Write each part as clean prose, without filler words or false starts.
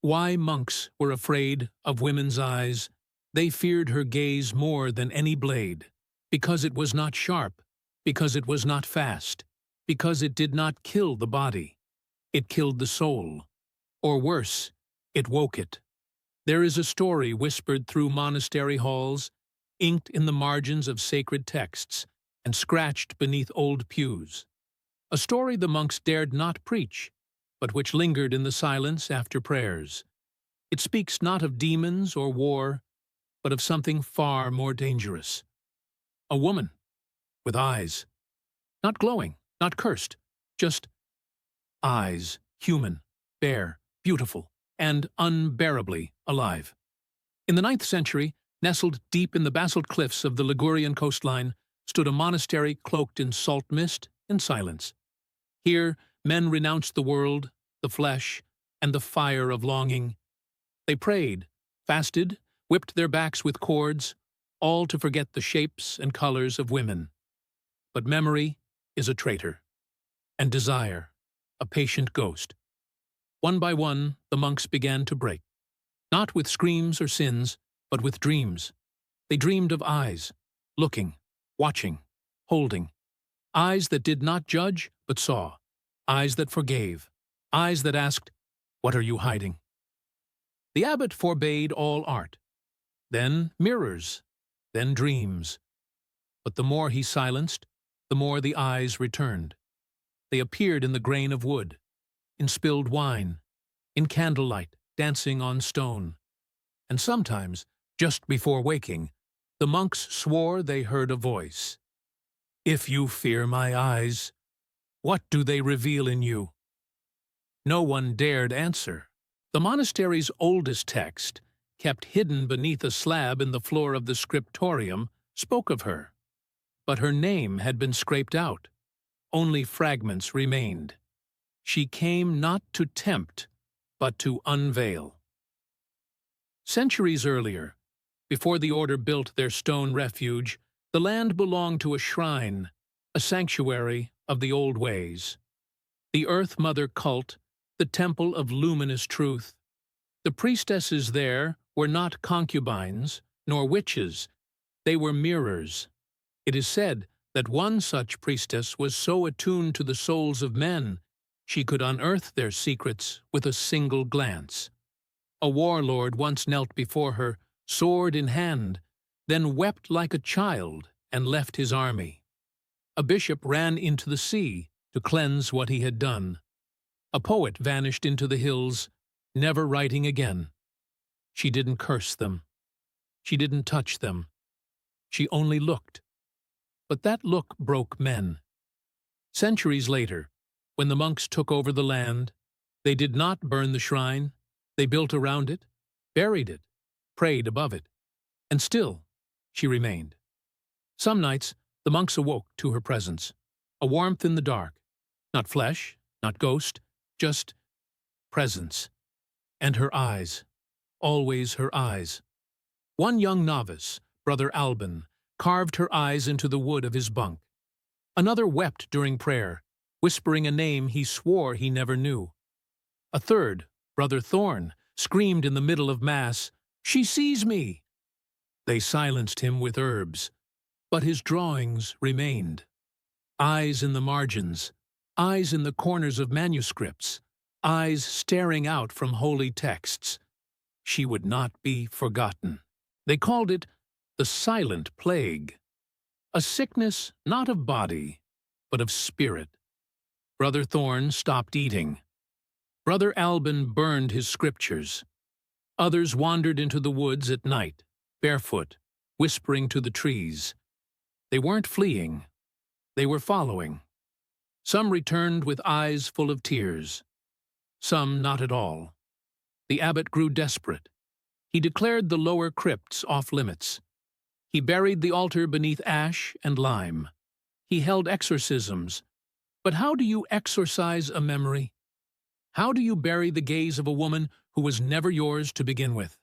Why monks were afraid of women's eyes. They feared her gaze more than any blade, because it was not sharp, because it was not fast, because it did not kill the body. It killed the soul. Or worse, it woke it. There is a story whispered through monastery halls, inked in the margins of sacred texts, and scratched beneath old pews. A story the monks dared not preach, but which lingered in the silence after prayers. It speaks not of demons or war, but of something far more dangerous. A woman, with eyes. Not glowing, not cursed, just eyes, human, bare, beautiful, and unbearably alive. In the 9th century, nestled deep in the basalt cliffs of the Ligurian coastline, stood a monastery cloaked in salt mist and silence. Here, men renounced the world, the flesh, and the fire of longing. They prayed, fasted, whipped their backs with cords, all to forget the shapes and colors of women. But memory is a traitor, and desire, a patient ghost. One by one, the monks began to break, not with screams or sins, but with dreams. They dreamed of eyes, looking, watching, holding. Eyes that did not judge, but saw. Eyes that forgave. Eyes that asked, "What are you hiding?" The abbot forbade all art. Then mirrors, then dreams. But the more he silenced, the more the eyes returned. They appeared in the grain of wood, in spilled wine, in candlelight dancing on stone. And sometimes, just before waking, the monks swore they heard a voice. "If you fear my eyes, what do they reveal in you?" No one dared answer. The monastery's oldest text, kept hidden beneath a slab in the floor of the scriptorium, spoke of her. But her name had been scraped out. Only fragments remained. She came not to tempt, but to unveil. Centuries earlier, before the order built their stone refuge, the land belonged to a shrine, a sanctuary of the old ways. The Earth Mother cult, the temple of luminous truth. The priestesses there were not concubines, nor witches. They were mirrors. It is said that one such priestess was so attuned to the souls of men, she could unearth their secrets with a single glance. A warlord once knelt before her, sword in hand, then wept like a child and left his army. A bishop ran into the sea to cleanse what he had done. A poet vanished into the hills, never writing again. She didn't curse them. She didn't touch them. She only looked. But that look broke men. Centuries later, when the monks took over the land, they did not burn the shrine. They built around it, buried it, prayed above it. And still, she remained. Some nights, the monks awoke to her presence, a warmth in the dark, not flesh, not ghost, just presence. And her eyes, always her eyes. One young novice, Brother Alban, carved her eyes into the wood of his bunk. Another wept during prayer, whispering a name he swore he never knew. A third, Brother Thorn, screamed in the middle of Mass, "She sees me!" They silenced him with herbs, but his drawings remained. Eyes in the margins, eyes in the corners of manuscripts, eyes staring out from holy texts. She would not be forgotten. They called it the silent plague, a sickness not of body, but of spirit. Brother Thorn stopped eating. Brother Alban burned his scriptures. Others wandered into the woods at night, barefoot, whispering to the trees. They weren't fleeing. They were following. Some returned with eyes full of tears. Some not at all. The abbot grew desperate. He declared the lower crypts off-limits. He buried the altar beneath ash and lime. He held exorcisms. But how do you exorcise a memory? How do you bury the gaze of a woman who was never yours to begin with?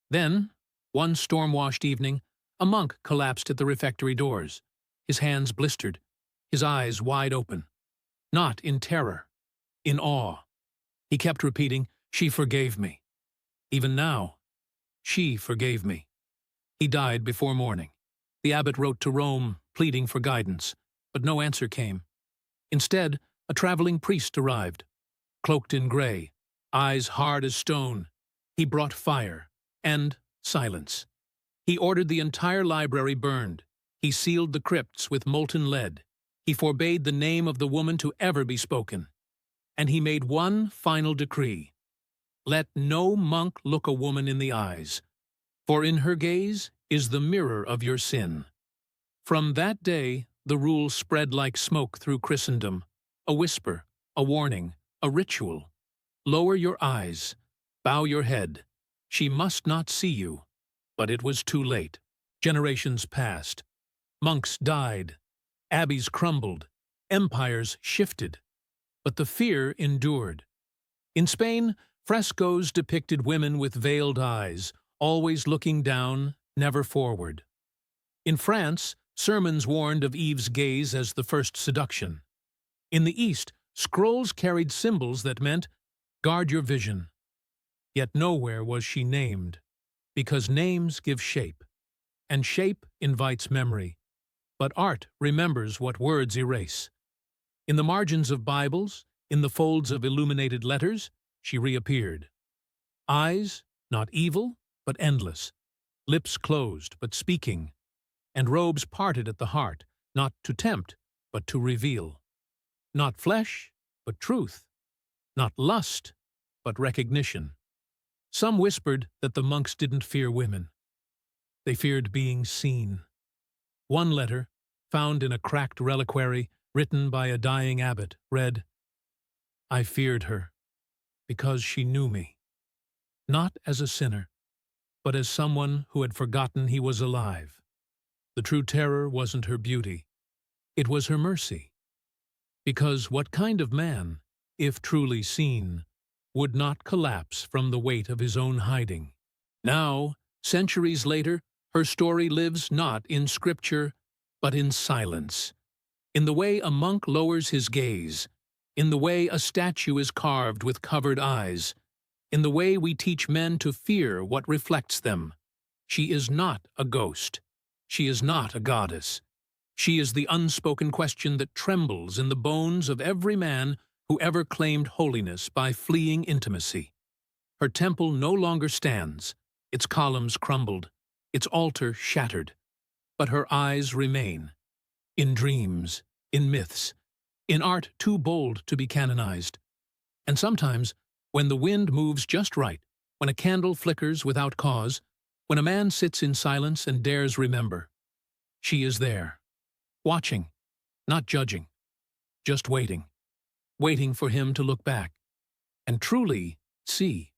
Then, one storm-washed evening, a monk collapsed at the refectory doors, his hands blistered, his eyes wide open. Not in terror, in awe. He kept repeating, She forgave me. Even now, she forgave me. He died before morning. The abbot wrote to Rome, pleading for guidance, but no answer came. Instead, a traveling priest arrived, cloaked in gray, eyes hard as stone. He brought fire and silence. He ordered the entire library burned. He sealed the crypts with molten lead. He forbade the name of the woman to ever be spoken. And he made one final decree. Let no monk look a woman in the eyes, for in her gaze is the mirror of your sin. From that day, the rule spread like smoke through Christendom, a whisper, a warning, a ritual. Lower your eyes, bow your head. She must not see you. But it was too late. Generations passed. Monks died. Abbeys crumbled. Empires shifted. But the fear endured. In Spain, frescoes depicted women with veiled eyes, always looking down, never forward. In France, sermons warned of Eve's gaze as the first seduction. In the East, scrolls carried symbols that meant, guard your vision. Yet nowhere was she named, because names give shape, and shape invites memory. But art remembers what words erase. In the margins of Bibles, in the folds of illuminated letters, she reappeared. Eyes, not evil, but endless. Lips closed, but speaking. And robes parted at the heart, not to tempt, but to reveal. Not flesh, but truth. Not lust, but recognition. Some whispered that the monks didn't fear women. They feared being seen. One letter, found in a cracked reliquary, written by a dying abbot, read, I feared her, because she knew me, not as a sinner, but as someone who had forgotten he was alive. The true terror wasn't her beauty, it was her mercy. Because what kind of man, if truly seen, would not collapse from the weight of his own hiding? Now, centuries later, her story lives not in scripture, but in silence. In the way a monk lowers his gaze, in the way a statue is carved with covered eyes, in the way we teach men to fear what reflects them. She is not a ghost. She is not a goddess. She is the unspoken question that trembles in the bones of every man who ever claimed holiness by fleeing intimacy. Her temple no longer stands, its columns crumbled, its altar shattered, but her eyes remain. In dreams, in myths, in art too bold to be canonized. And sometimes, when the wind moves just right, when a candle flickers without cause, when a man sits in silence and dares remember, she is there, watching, not judging, just waiting, waiting for him to look back and truly see.